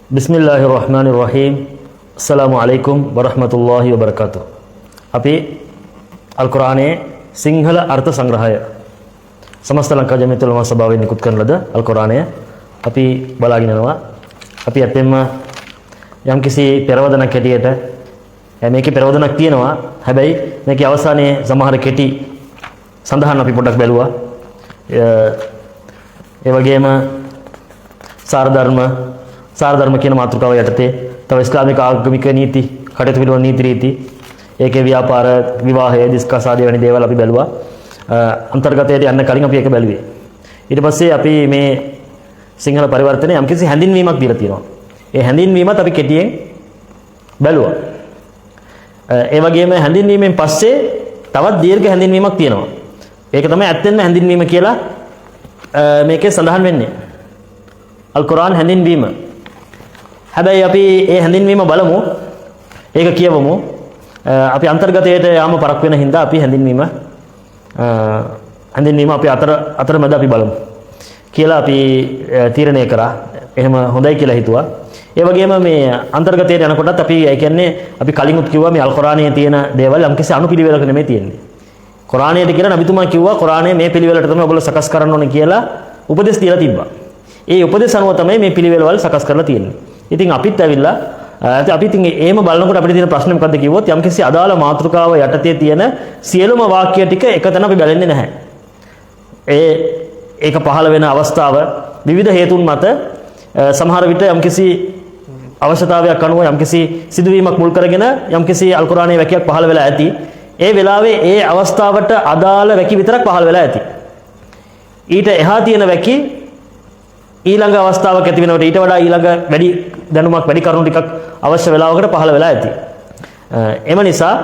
Bismillahirrahmanirrahim. Assalamualaikum warahmatullahi wabarakatuh. අපි අල් කුර්ආනයේ සිංහල අර්ථ සංග්‍රහය සමස්ත ලංකා ජමියතුල් උලමා සභාවෙන් නිකුත් කරන ලද අල් කුර්ආනය අපි බලාගෙන යනවා. අපි ඇත්තෙන්ම යම්කිසි පෙරවදනක් හැටියට මේකේ පෙරවදනක් තියෙනවා. හැබැයි මේකේ අවසානයේ සමහර කෙටි සඳහන් අපි පොඩ්ඩක් බැලුවා. ඒ වගේම සාරධර්ම කියන මාතෘකාව යටතේ තව ඉස්ලාමික ආගමික නීති කටයුතු පිළිබඳ නීති රීති ඒකේ ව්‍යාපාර විවාහය දිස්කස් ආදී වැනි දේවල් අපි බැලුවා. අන්තර්ගතයට යන්න කලින් අපි ඒක බැලුවේ. ඊට පස්සේ අපි මේ සිංහල පරිවර්තනයේ යම්කිසි හැඳින්වීමක් දීලා තියෙනවා. ඒ හැඳින්වීමත් අපි කෙටියෙන් බැලුවා. ඒ වගේම හැඳින්වීමෙන් පස්සේ තවත් දීර්ඝ හැඳින්වීමක් තියෙනවා. ඒක තමයි ඇත්තෙන්ම හැඳින්වීම කියලා මේකේ සඳහන් වෙන්නේ. අල් කුර්ආන් හැඳින්වීම. හැබැයි අපි ඒ හැඳින්වීම බලමු. ඒක කියවමු. අපි අන්තර්ගතයට යාම පරක් වෙන හින්දා අපි හැඳින්වීම අපි අතරමැද අපි බලමු කියලා අපි තීරණය කරා. එහෙම හොඳයි කියලා හිතුවා. ඒ වගේම මේ අන්තර්ගතයට යනකොටත් අපි ඒ කියන්නේ අපි කලින්ුත් කිව්වා මේ අල් කුර්ආනයේ තියෙන දේවල් යම්කිසි අනුපිළිවෙලක නෙමෙයි තියෙන්නේ. කුර්ආනයට කියලා නබිතුමා කිව්වා කුර්ආනයේ මේ පිළිවෙලට තමයි ඔයගොල්ලෝ සකස් කරන්න ඕනේ කියලා උපදෙස් දීලා තිබ්බා. ඒ උපදෙස් අනුව තමයි මේ පිළිවෙලවල් සකස් කරලා තියෙන්නේ. ඉතින් අපිත් ඇවිල්ලා අපි ඉතින් එහෙම බලනකොට අපිට තියෙන ප්‍රශ්නේ මොකද්ද කිව්වොත් යම්කිසි අදාළ මාතෘකාව යටතේ තියෙන සියලුම වාක්‍ය ටික එකතැන අපි බැලෙන්නේ නැහැ. ඒක පහළ වෙන අවස්ථාව විවිධ හේතුන් මත සමහර විට යම්කිසි අවශ්‍යතාවයක් අනුව යම්කිසි සිදුවීමක් මුල් කරගෙන යම්කිසි අල් කුර්ආනයේ වැකියක් පහළ වෙලා ඇති. ඒ වෙලාවේ ඒ අවස්ථාවට අදාළ වැකි විතරක් පහළ වෙලා ඇති. ඊට එහා තියෙන වැකි ඊළඟ අවස්ථාවක් ඇති වෙනකොට ඊට වඩා ඊළඟ වැඩි දැනුමක් වැඩි කරුණු ටිකක් අවශ්‍ය වෙලාවකට පහළ වෙලා ඇති. එම නිසා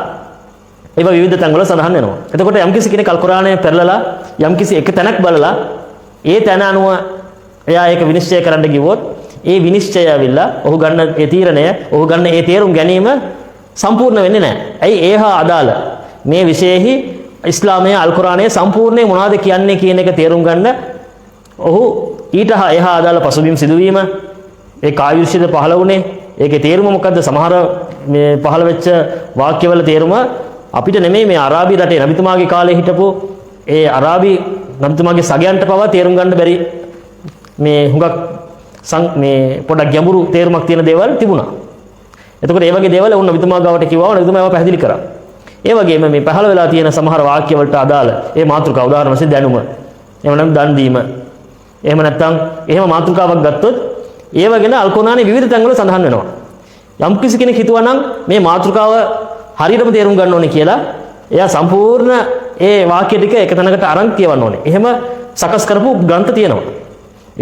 ඒව විවිධ තැන්වල සඳහන් වෙනවා. එතකොට යම්කිසි කෙනෙක් අල් කුර්ආනය පෙරලලා යම්කිසි එක තැනක් බලලා ඒ තැන අනුව එයා ඒක විනිශ්චය කරන්න ගියොත් ඒ විනිශ්චය ඇවිල්ලා ඔහු ගන්න ඒ තීරණය ඔහු ගන්න ඒ තේරුම් ගැනීම සම්පූර්ණ වෙන්නේ නැහැ. ඇයි ඒහා අදාළ මේ විශේෂෙහි ඉස්ලාමයේ අල් කුර්ආනයේ සම්පූර්ණයෙන් මොනවද කියන්නේ කියන එක තේරුම් ගන්න ඔහු ඊට එහා අදාළ පසුබිම් සිදුවීම ඒ කායුෂ්‍යද පහළ වුණේ ඒකේ තේරුම මොකද්ද සමහර මේ පහළ වෙච්ච වාක්‍යවල තේරුම අපිට නෙමෙයි මේ අරාබි රටේ නබිතුමාගේ කාලේ හිටපු ඒ අරාබි නබිතුමාගේ සගයන්ට පවා තේරුම් ගන්න බැරි මේ හුඟක් මේ පොඩක් ගැඹුරු තේරුමක් තියෙන දේවල් තිබුණා. එතකොට ඒ වගේ දේවල් වුණ නබිතුමා ගාවට කිව්වම නබිතුමා ඒවා පැහැදිලි කරා. ඒ වගේම මේ පහළ වෙලා තියෙන සමහර වාක්‍ය වලට අදාළ ඒ මාතෘකාව උදාහරණ වශයෙන් දැනුම එහෙම නම් දන් දීම එහෙම නැත්නම් එහෙම මාතෘකාවක් ගත්තොත් ඒව ගැන අල් කුර්ආනයේ විවිධ තැන්වල සඳහන් වෙනවා. යම් කිසි කෙනෙක් හිතුවා නම් මේ මාතෘකාව හරියටම තේරුම් ගන්න ඕනේ කියලා එයා සම්පූර්ණ ඒ වාක්‍ය ටික එක තැනකට අරන් කියවන්න ඕනේ. එහෙම සකස් කරපු ග්‍රන්ථ තියෙනවා.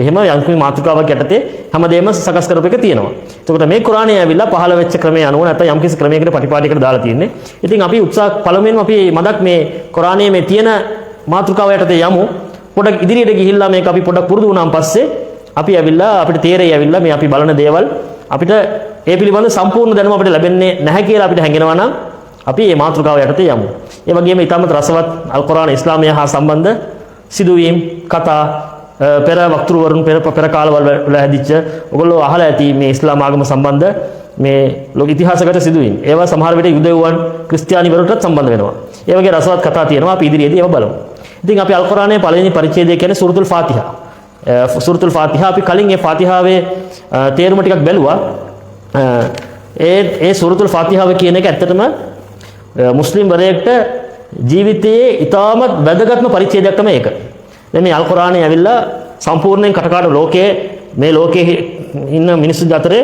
එහෙම යම් කිසි මාතෘකාවක් යටතේ හැමදේම සකස් කරපු එක තියෙනවා. එතකොට මේ කුර්ආනයේ ඇවිල්ලා පහළ වෙච්ච ක්‍රමයේ අනුව නැත්නම් යම් කිසි ක්‍රමයකට ප්‍රතිපාටිකට දාලා තියෙන්නේ. ඉතින් අපි පළමුවෙන්ම අපි මදක් මේ කුර්ආනයේ මේ තියෙන මාතෘකාව යටතේ යමු. පොඩක් ඉදිරියට ගිහිල්ලා මේක අපි පොඩක් පුරුදු වුණාන් පස්සේ අපි ඇවිල්ලා අපිට තේරෙයි ඇවිල්ලා මේ අපි බලන දේවල් අපිට ඒ පිළිබඳ සම්පූර්ණ දැනුම අපිට ලැබෙන්නේ නැහැ කියලා අපිට හැඟෙනවා නම් අපි මේ මාතෘකාව යටතේ යමු. ඒ වගේම ඊටමත් රසවත් අල් කුර්ආන ඉස්ලාමය හා සම්බන්ධ සිදුවීම් කතා පෙර වක්තෘවරුන් පෙර කාලවල වල හැදිච්ච ඔයගොල්ලෝ අහලා ඇති මේ ඉස්ලාම ආගම සම්බන්ධ මේ ලෝක ඉතිහාසගත සිදුවීම්. ඒවා සමහර විට යුදෙව්වන් ක්‍රිස්තියානිවරුන්ටත් සම්බන්ධ වෙනවා. ඒ වගේ රසවත් කතා තියෙනවා. අපි ඉදිරියේදී ඒවා බලමු. ඉතින් අපි අල් කුර්ආනයේ පළවෙනි පරිච්ඡේදය කියන්නේ සූරතුල් ෆාතිහා. සූරතුල් ෆාතිහා අපි කලින් මේ ෆාතිහාවේ තේරුම ටිකක් බැලුවා. ඒ සූරතුල් ෆාතිහාව කියන එක ඇත්තටම මුස්ලිම් වරයෙක්ට ජීවිතයේ ඉතාමත් වැදගත්ම පරිච්ඡේදයක් තමයි ඒක. දැන් මේ අල් කුර්ආනයේ ඇවිල්ලා සම්පූර්ණයෙන් කටකාඩ මේ ලෝකයේ ඉන්න මිනිස්සු අතරේ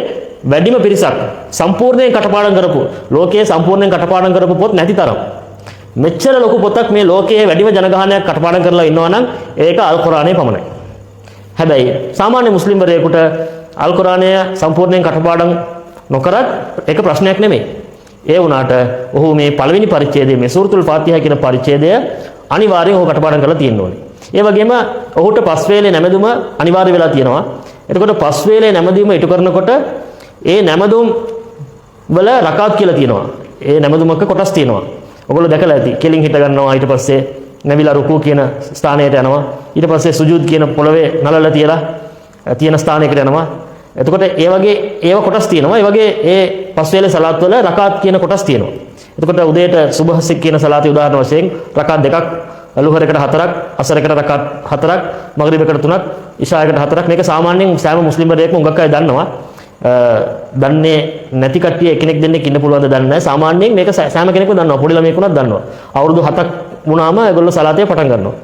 වැඩිම පිරිසක් සම්පූර්ණයෙන් කටපාඩම් කරපු ලෝකයේ සම්පූර්ණයෙන් කටපාඩම් කරපු පොත් නැති තරම්. මෙච්චර ලොකු පොතක් මේ ලෝකයේ වැඩිම ජනගහනයක් කටපාඩම් කරලා ඉන්නවා නම් ඒක අල් කුර්ආනය පමණයි. හැබැයි සාමාන්‍ය මුස්ලිම් වරයෙකුට අල් කුර්ආනය සම්පූර්ණයෙන් කටපාඩම් නොකරත් ඒක ප්‍රශ්නයක් නෙමෙයි. ඒ වුණාට ඔහු මේ පළවෙනි පරිච්ඡේදයේ මේ සූරතුල් ෆාතිහා කියන පරිච්ඡේදය අනිවාර්යයෙන් ඔහු කටපාඩම් කරලා තියෙන්න ඕනේ. ඒ වගේම ඔහුට පස්වේලේ නැමැදුම අනිවාර්ය වෙලා තියෙනවා. එතකොට පස්වේලේ නැමැදීම ඉටු කරනකොට ඒ නැමැදුම් වල රකාත් කියලා තියෙනවා. ඒ නැමැදුමක කොටස් තියෙනවා. ඔයගොල්ලෝ දැකලා ඇති. කෙලින් හිට ගන්නවා ඊට පස්සේ නැවිලා රුකූ කියන ස්ථානයට යනවා. ඊට පස්සේ සුජූද් කියන පොළවේ නලල තියලා තියෙන ස්ථානයකට යනවා. එතකොට ඒ වගේ ඒව කොටස් තියෙනවා. ඒ වගේ ඒ පස්වේලේ සලාත් වල රකාත් කියන කොටස් තියෙනවා. එතකොට උදේට සුබහසික් කියන සලාතේ උදාහරණ වශයෙන් රකාත් දෙකක්, ලුහරකට 4ක්, අසරකට රකාත් 4ක්, මග්රිබකට 3ක්, ඉෂායකට 4ක්. මේක සාමාන්‍යයෙන් සෑම මුස්ලිම් වරයෙක්ම උඟක් අය දන්නවා. දන්නේ නැති කට්ටිය එකිනෙක දෙන්නෙක් ඉන්න පුළුවන්ද දන්නේ නැහැ. සාමාන්‍යයෙන් මේක සෑම කෙනෙක්ම දන්නවා. පොඩි ළමයෙකුණත් දන්නවා. අවුරුදු 7ක් වුණාම ඒගොල්ලෝ සලාතේ පටන් ගන්නවා.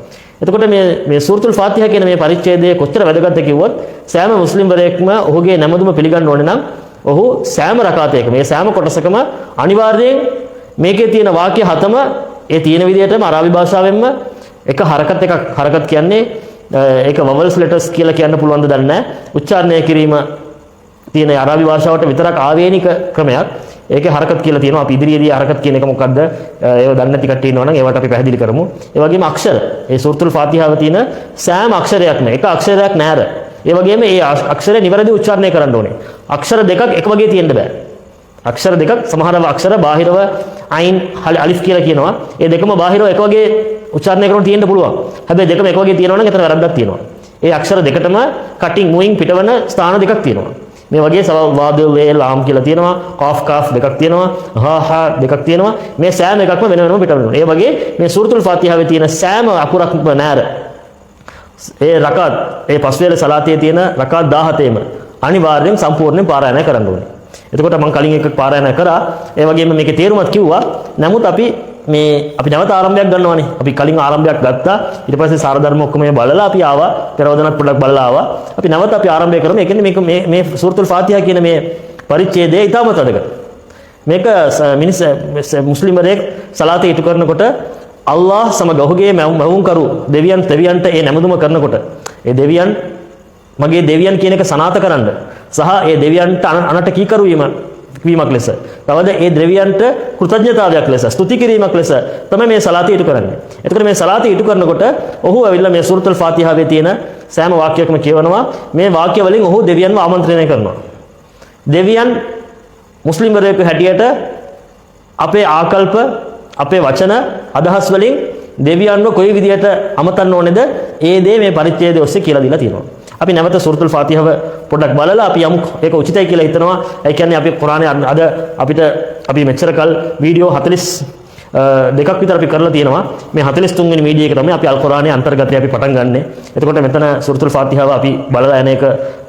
එතකොට මේ සූරතුල් ෆාතිහා කියන මේ පරිච්ඡේදයේ කොච්චර වැදගත්ද කිව්වොත් සෑම මුස්ලිම් වරයෙක්ම ඔහුගේ නැමදුම පිළිගන්න ඕනේ නම් ඔහු සෑම රකාතයක මේ සෑම කොටසකම අනිවාර්යයෙන් මේකේ තියෙන වාක්‍ය හතම ඒ තියෙන විදිහටම අරාබි භාෂාවෙන්ම එක හරකත් එකක් හරකත් කියන්නේ ඒක වවල්ස් ලෙටර්ස් කියලා කියන්න පුළුවන් ද දන්නේ නැහැ. උච්චාරණය කිරීම තියෙන අරාබි භාෂාවට විතරක් ආවේනික ක්‍රමයක්. ඒකේ හරකත් කියලා තියෙනවා. අපි ඉදිරියේදී හරකත් කියන එක මොකක්ද? ඒව දන්නේ නැති කට්ටිය ඉන්නවනම් ඒවට අපි පැහැදිලි කරමු. ඒ වගේම අක්ෂර. ඒ සූරතුල් ෆාතිහාව තියෙන සෑම අක්ෂරයක්ම එක අක්ෂරයක් නැර. ඒ වගේම ඒ අක්ෂරය නිවැරදි උච්චාරණය කරන්න ඕනේ. අක්ෂර දෙකක් එක වගේ තියෙන්න බෑ. අක්ෂර දෙකක් සමහරව අක්ෂර බාහිරව අයින් අලිෆ් කියලා කියනවා. ඒ දෙකම බාහිරව එක වගේ උච්චාරණය කරන තියෙන්න පුළුවන්. හැබැයි දෙකම එක වගේ තියෙනවා නම් එතන වැරද්දක් තියෙනවා. ඒ අක්ෂර දෙකටම කටින් මුවින් පිටවන ස්ථාන දෙකක් තියෙනවා. මේ වගේ වාදල් වේ ලාම් කියලා තියෙනවා. කාෆ් කාෆ් දෙකක් තියෙනවා. හා හා දෙකක් තියෙනවා. මේ සෑම එකක්ම වෙන වෙනම පිටවෙනවා. ඒ වගේ මේ සූරතුල් ෆාතිහාවේ තියෙන සෑම අකුරක්ම නැර. ඒ රකාත් ඒ පස්වේල සලාතේ තියෙන රකාත් 17ෙම අනිවාර්යෙන් සම්පූර්ණයෙන් පාරායනය කරන්න ඕනේ. එතකොට මම කලින් එකක් පාරායනය කරා. ඒ වගේම මේකේ තේරුමත් කිව්වා. නමුත් අපි නැවත ආරම්භයක් ගන්නවානේ. අපි කලින් ආරම්භයක් ගත්තා. ඊට පස්සේ සාර ධර්ම ඔක්කොම බලලා අපි ආවා. පෙරවදනත් පොඩ්ඩක් බලලා ආවා. අපි නැවත අපි ආරම්භය කරමු. ඒ කියන්නේ මේ සූරතුල් ෆාතිහා කියන මේ පරිච්ඡේදය ඉතාමත් වැදගත්. මේක මුස්ලිම්වරයෙක් සලාතේ ඉටු කරනකොට අල්ලාහ් සමග ඔහුගේ මවුන්කරු දෙවියන්ට ඒ නැමදුම කරනකොට ඒ දෙවියන් මගේ දෙවියන් කියන එක සනාථ කරන්න සහ ඒ දෙවියන්ට අනට කීකරු වීමක් ලෙස තවද ඒ දෙවියන්ට කෘතඥතාවයක් ලෙස ස්තුති කිරීමක් ලෙස තමයි මේ සලාතේ ඉටු කරන්නේ. එතකොට මේ සලාතේ ඉටු කරනකොට ඔහු ඇවිල්ලා මේ සූරතුල් ෆාතිහාවේ තියෙන සෑම වාක්‍යයක්ම කියවනවා. මේ වාක්‍ය වලින් ඔහු දෙවියන්ව ආමන්ත්‍රණය කරනවා. දෙවියන් මුස්ලිම්වරයෙකු හැටියට අපේ ආකල්ප අපේ වචන අදහස් වලින් දෙවියන්ව කොයි විදියට අමතන්න ඕනේද ඒ දේ මේ පරිච්ඡේදය ඔස්සේ කියලා දීලා තියෙනවා. අපි නැවත සූරතුල් ෆාතිහාව පොඩ්ඩක් බලලා අපි යමු ඒක උචිතයි කියලා හිතනවා. ඒ කියන්නේ අපි කුරානයේ අද අපි මෙච්චර කල් වීඩියෝ 42ක් විතර අපි කරලා තියෙනවා. මේ 43 වෙනි වීඩියෝ එක තමයි අපි අල් කුරානයේ අන්තර්ගතය අපි පටන් ගන්නෙ. එතකොට මෙතන සූරතුල් ෆාතිහාව අපි බලලා යන එක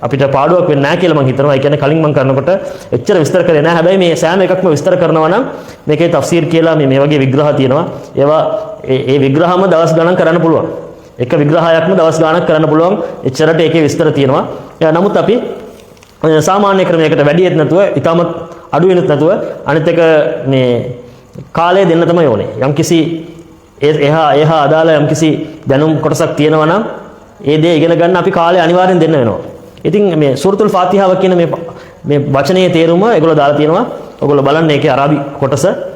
අපිට පාඩුවක් වෙන්නේ නැහැ කියලා මම හිතනවා. ඒ කියන්නේ කලින් මම කරනකොට එච්චර විස්තර කරේ නැහැ. හැබැයි මේ සෑම එකක්ම විස්තර කරනවා නම් මේකේ තෆ්සීර් කියලා මේ වගේ විග්‍රහ තියෙනවා. ඒවා ඒ විග්‍රහම දවස් ගණන් කරන්න පුළුවන්. එක විග්‍රහයක්ම දවස් ගාණක් කරන්න පුළුවන්. එච්චරට ඒකේ විස්තර තියෙනවා. නමුත් අපි සාමාන්‍ය ක්‍රමයකට වැඩියෙත් නැතුව, ඊටමත් අඩු වෙනත් නැතුව අනිත් එක මේ කාලය දෙන්න තමයි ඕනේ. යම්කිසි එහා අදාළ යම්කිසි දැනුම් කොටසක් තියෙනවා නම් ඒ දේ ඉගෙන ගන්න අපි කාලය අනිවාර්යෙන් දෙන්න වෙනවා. ඉතින් මේ සූරතුල් ෆාතිහාව කියන මේ වචනේ තේරුම ඒගොල්ලෝ දාලා තියෙනවා. ඔයගොල්ලෝ බලන්න ඒකේ අරාබි කොටස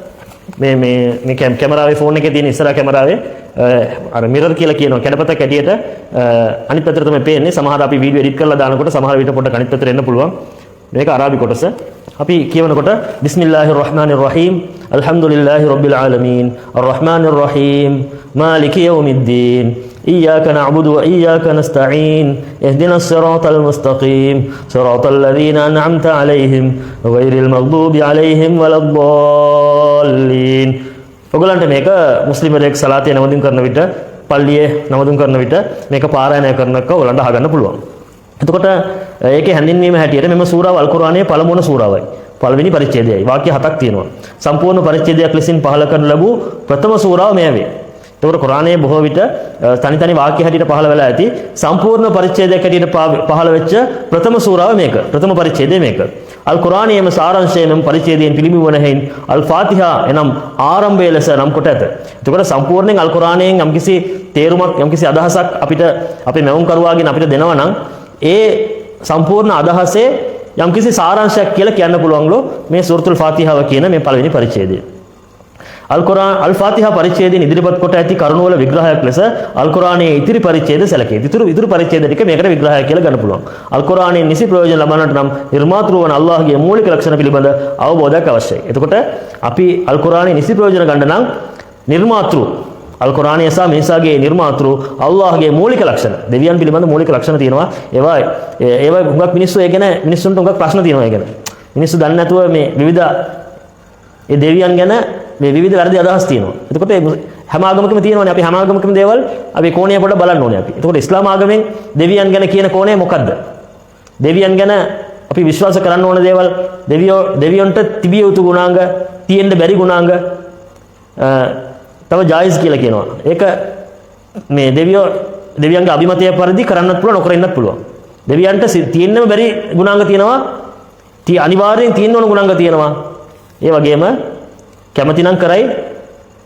මේ කැමරාවේ ෆෝන් එකේ තියෙන ඉස්සරහා කැමරාවේ අර මිරර් කියලා කියනවා කැඩපතක් ඇටියට අනිත් පැත්තට තමයි පේන්නේ. සමහර අපි වීඩියෝ එඩිට් කරලා දානකොට සමහර විට පොඩ්ඩක් අනිත් පැත්තට එන්න පුළුවන්. මේක අරාබි කොටස. අපි කියවනකොට බිස්මිල්ලාහිර් රහ්මානිර් රහීම් අල්හම්දුලිල්ලාහි රබ්බිල් ආලමීන් අර්රහ්මානිර් රහීම් මාලිකි යෞමිද්දීන් ඉය්යාක නඅ්බුදු ව ඉය්යාක නස්තഈන් ඉහ්දිනස් සිරාතල් මුස්තකීම් සිරාතල් ලදීන අන්'അම්ත අලයිහිම් ගෛරිල් මග්දූබි අලයිහිම් වලද්දාල්ලීන්. ඔයගලන්ට මේක මුස්ලිම්වරයෙක් සලාතේ නමදින් කරන විට පල්ලියේ නමදින් කරන විට මේක පාරායනය කරනක ඔයගලන්ට අහගන්න පුළුවන්. එතකොට ඒකේ හැඳින්වීම හැටියට මෙම සූරාව අල් කුර්ආනයේ පළමුවන සූරාවයි. පළවෙනි පරිච්ඡේදයයි. වාක්‍ය 7ක් තියෙනවා. සම්පූර්ණ පරිච්ඡේදයක් ලෙසින් පහළ කරන ලැබූ ප්‍රථම සූරාව මෙය වේ. එතකොට කුර්ආනයේ බොහෝ විට තනි වාක්‍ය හැටියට පහළ වෙලා ඇති. සම්පූර්ණ පරිච්ඡේදයක් හැටියට පහළ වෙච්ච ප්‍රථම සූරාව මේක. ප්‍රථම පරිච්ඡේදය මේක. අල් කුර්ආනයේම සාරාංශයෙන් පරිච්ඡේදයෙන් පිළිඹු වන හේයින් අල් ෆාතිහා එනම් ආරම්භය ලෙස නම් කොට ඇත. එතකොට සම්පූර්ණයෙන් අල් කුර්ආනයෙන් යම්කිසි තේරුමක් යම්කිසි අදහසක් අපිට අපේ මැවුම් කරුවාගෙන් අපිට දෙනවා නම් ඒ සම්පූර්ණ අදහසේ යම්කිසි සාරාංශයක් කියලා කියන්න පුළුවන්ලු මේ සූරතුල් ෆාතිහාව කියන මේ පළවෙනි පරිච්ඡේදය. අල් ෆාතිහා පරිච්ඡේදයෙන් ඉදිරිපත් කොට ඇති කරුණ වල විග්‍රහයක් ලෙස අල් කුර්ආනයේ ඉතිරි පරිච්ඡේද සැලකේ. ඉතුරු පරිච්ඡේද ටික මේකට විග්‍රහයක් කියලා ගන්න පුළුවන්. අල් කුර්ආනයේ නිසි ප්‍රයෝජන ලබන්නට නම් නිර්මාතෘ වන අල්ලාහ්ගේ මූලික ලක්ෂණ පිළිබඳ අවබෝධයක් අවශ්‍යයි. එතකොට අපි අල් කුර්ආනයේ නිසි ප්‍රයෝජන ගන්න නම් නිර්මාතෘ අල් කුර්ආනයේ සහ මිනිසාගේ නිර්මාතෘ අල්ලාහ්ගේ මූලික ලක්ෂණ දෙවියන් පිළිබඳ මූලික ලක්ෂණ තියෙනවා. ඒවා හුඟක් මිනිස්සු ඒ ගැන මිනිස්සුන්ට හුඟක් ප්‍රශ්න තියෙනවා ඒ ගැන. මිනිස්සු දන්නේ නැතුව මේ විවිධ ඒ දෙවියන් ගැන මේ විවිධ වැරදි අදහස් තියෙනවා. එතකොට හැම ආගමකම තියෙනවානේ අපි හැම ආගමකම දේවල් අපි කෝණය පොඩ්ඩක් බලන්න ඕනේ අපි. එතකොට ඉස්ලාම ආගමෙන් දෙවියන් ගැන කියන කෝණය මොකද්ද? දෙවියන් ගැන අපි විශ්වාස කරන්න ඕන දේවල් දෙවියන්ට තිබිය යුතු ගුණාංග තියෙන්න බැරි ගුණාංග තව ජායිස් කියලා කියනවා. ඒක මේ දෙවියන්ගේ අභිමතය පරිදි කරන්නත් පුළුවන් නොකර ඉන්නත් පුළුවන්. දෙවියන්ට තියෙන්නම බැරි ගුණාංග තියෙනවා. අනිවාර්යෙන් තියෙන්න ඕන ගුණාංග තියෙනවා. ඒ වගේම කැමති නම් කරයි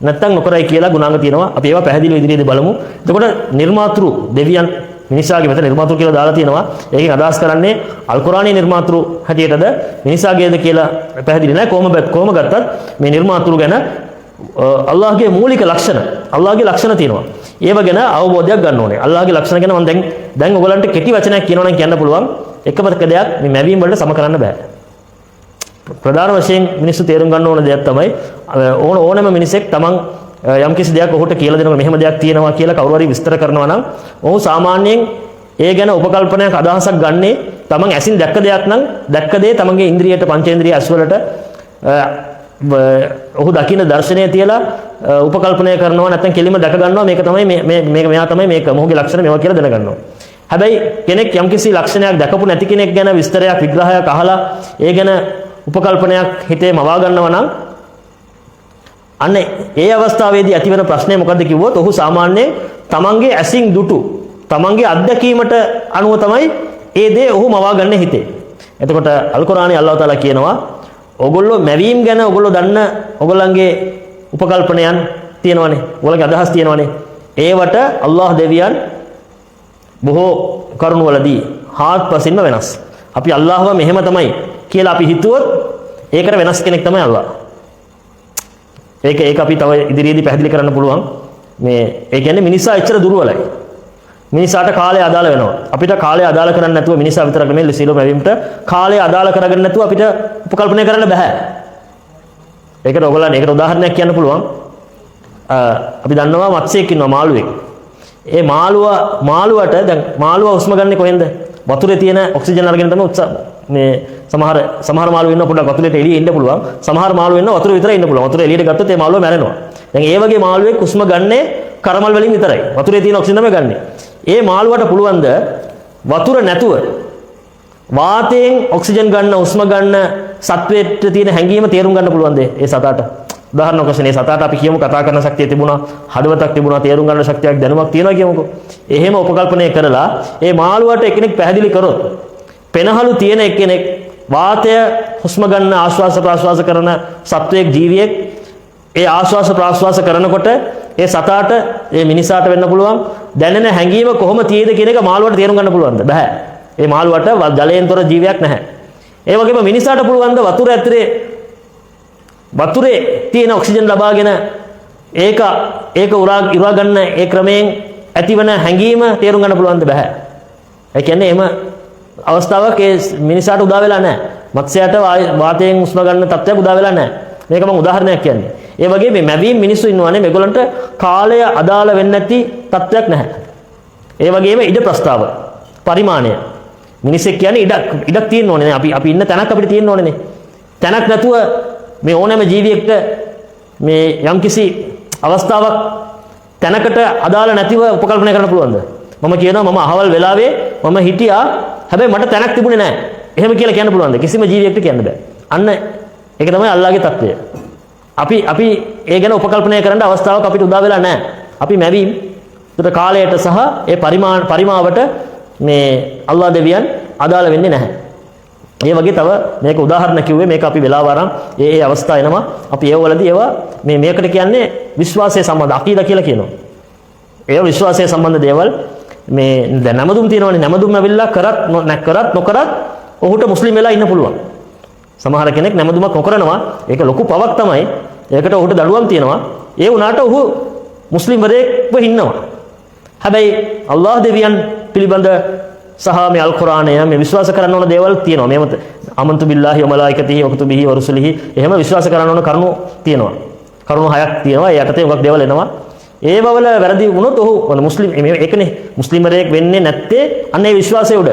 නැත්නම් නොකරයි කියලා ගුණාංග තියෙනවා. අපි ඒවා පැහැදිලිව ඉදිරියේදී බලමු. එතකොට නිර්මාතෘ දෙවියන් මිනිසාගේ මෙතන නිර්මාතෘ කියලා දාලා තියෙනවා. ඒකෙන් අදහස් කරන්නේ අල් කුර්ආනයේ නිර්මාතෘ හැටියටද මිනිසාගේද කියලා පැහැදිලි නැහැ. කොහොම ගත්තත් මේ නිර්මාතෘ ගැන අල්ලාහ්ගේ මූලික ලක්ෂණ අල්ලාහ්ගේ ලක්ෂණ තියෙනවා. ඒව ගැන අවබෝධයක් ගන්න ඕනේ. අල්ලාහ්ගේ ලක්ෂණ ගැන මම දැන් ඔයගලන්ට කෙටි වචනයක් කියනවා නම් කියන්න පුළුවන්. එකම දෙයක් මේ මැවීම් වලට සම කරන්න බෑ. ප්‍රධාන වශයෙන් මිනිස්සු තේරුම් ගන්න ඕන දෙයක් තමයි ඕනම මිනිසෙක් තමන් යම්කිසි දෙයක් ඔහුට කියලා දෙනවා මෙහෙම දෙයක් තියෙනවා කියලා කවුරු හරි විස්තර කරනවා නම් ඔහු සාමාන්‍යයෙන් ඒ ගැන උපකල්පනයක් අදහසක් ගන්නේ තමන් ඇසින් දැක්ක දෙයක් නම් දැක්ක දේ තමන්ගේ ඉන්ද්‍රියට පංචේන්ද්‍රිය ඇස් වලට ඔහු දකින්න දර්ශනය තියලා උපකල්පනය කරනවා නැත්නම් කෙලිම දැක ගන්නවා මේක තමයි මෙයා තමයි මේක මොහුගේ ලක්ෂණ මේවා කියලා දැනගන්නවා. හැබැයි කෙනෙක් යම්කිසි ලක්ෂණයක් දැකපු නැති කෙනෙක් ගැන විස්තරයක් විග්‍රහයක් අහලා ඒ ගැන උපකල්පනයක් හිතේ මවා ගන්නවා නම් අන්න ඒ අවස්ථාවේදී ඇතිවන ප්‍රශ්නේ මොකද්ද කිව්වොත් ඔහු සාමාන්‍යයෙන් තමන්ගේ ඇසින් දුටු තමන්ගේ අත්දැකීමට අනුව තමයි ඒ දේ ඔහු මවා ගන්න හිතේ. එතකොට අල් කුර්ආනයේ අල්ලාහ් තාලා කියනවා ඔගොල්ලෝ මැවීම් ගැන ඔගොල්ලෝ දන්න ඔගොල්ලන්ගේ උපකල්පනයන් තියෙනවනේ. ඔයගොල්ලන්ගේ අදහස් තියෙනවනේ. ඒවට අල්ලාහ් දෙවියන් බොහෝ කරුණවලදී හාත්පසින්ම වෙනස්. අපි අල්ලාහ්ව මෙහෙම තමයි කියලා අපි හිතුවොත් ඒකට වෙනස් කෙනෙක් තමයි අල්ලාහ්. ඒක අපි තව ඉදිරියේදී පැහැදිලි කරන්න පුළුවන්. ඒ කියන්නේ මිනිසා එච්චර දුර්වලයි. මිනිසාට කාලය අදාළ වෙනවා. අපිට කාලය අදාළ කරන්නේ නැතුව මිනිසා විතරක් නෙමෙයි සීල මැවීමට කාලය අදාළ කරගන්න නැතුව අපිට උපකල්පනය කරන්න බෑ. ඒකට ඔයගොල්ලන් උදාහරණයක් කියන්න පුළුවන්. අපි දන්නවා මත්ස්‍යයෙක් ඉන්නවා මාළුවෙක්. ඒ මාළුවට දැන් මාළුවා හුස්ම ගන්නේ කොහෙන්ද? වතුරේ තියෙන ඔක්සිජන් අරගෙන තමයි මේ සමහර මාළු ඉන්න පොඩ්ඩක් වතුරේට එළියේ ඉන්න පුළුවන්. සමහර මාළු ඉන්න වතුරේ විතරයි ඉන්න පුළුවන්. වතුරේ එළියට ගත්තොත් ඒ මාළුවා මැරෙනවා. දැන් ඒ වගේ මාළුවෙක් හුස්ම ගන්නේ කරමල් වලින් විතරයි. වතුරේ තියෙන ඔක්සිජන් තමයි ගන්නෙ. ඒ මාළුවට පුළුවන්ද වතුර නැතුව වාතයෙන් ඔක්සිජන් ගන්න හුස්ම ගන්න සත්වයට තියෙන හැඟීම තේරුම් ගන්න පුළුවන්ද ඒ සතාට? උදාහරණයක් වශයෙන් ඒ සතාට අපි කියමු කතා කරන ශක්තිය තිබුණා, හදවතක් තිබුණා, තේරුම් ගන්න ශක්තියක් දැනුමක් තියෙනවා කියමුකෝ. එහෙම උපකල්පනය කරලා ඒ මාළුවට එක්කෙනෙක් පැහැදිලි කරොත් පෙනහළු තියෙන එක්කෙනෙක් වාතය හුස්ම ගන්න ආශ්වාස ප්‍රාශ්වාස කරන සත්වයක් ජීවියෙක් ඒ ආශ්වාස ප්‍රාශ්වාස කරනකොට ඒ සතාට ඒ මිනිසාට වෙන්න පුළුවන් දැනෙන හැඟීම කොහොම තියෙද කියන එක මාළුවට තේරුම් ගන්න පුළුවන්ද? බෑ. ඒ මාළුවට ජලයෙන් තොර ජීවියක් නැහැ. ඒ වගේම මිනිසාට පුළුවන් ද වතුරේ තියෙන ඔක්සිජන් ලබාගෙන ඒක උරා ගන්න ඒ ක්‍රමයෙන් ඇතිවන හැඟීම තේරුම් ගන්න පුළුවන්ද? බෑ. ඒ කියන්නේ එහෙම අවස්ථාවක් ඒ මිනිසාට උදා වෙලා නැහැ. මත්ස්‍යයට වාතයෙන් උස්ම ගන්න තත්ත්වයක් උදා වෙලා නැහැ. මේක මම උදාහරණයක් කියන්නේ. ඒ වගේ මේ මැවීම් මිනිස්සු ඉන්නවානේ මේගොල්ලන්ට කාලය අදාළ වෙන්නේ නැති තත්ත්වයක් නැහැ. ඒ වගේම ඉඩ ප්‍රස්තාව පරිමාණය මිනිස්සෙක් කියන්නේ ඉඩක් තියෙන්න ඕනේ නේ. අපි ඉන්න තැනක් අපිට තියෙන්න ඕනේ නේ. තැනක් නැතුව මේ ඕනෑම ජීවියෙක්ට මේ යම්කිසි අවස්ථාවක් තැනකට අදාළ නැතිව උපකල්පනය කරන්න පුළුවන්ද? මම කියනවා මම අහවල් වෙලාවේ මම හිටියා හැබැයි මට තැනක් තිබුණේ නැහැ. එහෙම කියලා කියන්න පුළුවන්ද? කිසිම ජීවියෙක්ට කියන්න බෑ. අන්න ඒක තමයි අල්ලාහගේ තත්ත්වය. අපි ඒ ගැන උපකල්පනය කරන්න අවස්ථාවක් අපිට උදා වෙලා නැහැ. අපි මැවීම් උදේ කාලයට සහ ඒ පරිමාවට මේ අල්ලාහ් දෙවියන් අදාළ වෙන්නේ නැහැ. ඒ වගේ තව මේක උදාහරණ කිව්වේ මේක අපි වෙලාව අරන් ඒ අවස්ථා එනවා. අපි ඒවලදී ඒවා මේකට කියන්නේ විශ්වාසයේ සම්බන්ධ අකීදා කියලා කියනවා. ඒ විශ්වාසයේ සම්බන්ධ දේවල් මේ දැන් නමදුම් තියෙනවනේ. නමදුම් ඇවිල්ලා කරත් නොකරත් ඔහුට මුස්ලිම් වෙලා ඉන්න පුළුවන්. සමහර කෙනෙක් නැමදුමක් නොකරනවා. ඒක ලොකු පවක් තමයි. ඒකට ඔහුට දඩුවම් තියෙනවා. ඒ වුණාට ඔහු මුස්ලිම් වරයෙක්ව ඉන්නවා. හැබැයි අල්ලාහ් දෙවියන් පිළිබඳ සහ මේ අල් කුර්ආනය මේ විශ්වාස කරන්න ඕන දේවල් තියෙනවා. මේව අමන්තු බිල්ලාහි ව මලායිකතිහි ව කුතුබිහි ව රුසුලිහි එහෙම විශ්වාස කරන්න ඕන කරුණු තියෙනවා. කරුණු 6ක් තියෙනවා. ඒ යටතේ උගක් දේවල් එනවා. ඒ බවල වැරදි වුණොත් ඔහු මුස්ලිම් ඒකනේ මුස්ලිම්වරයෙක් වෙන්නේ නැත්තේ අන්න ඒ විශ්වාසය උඩ.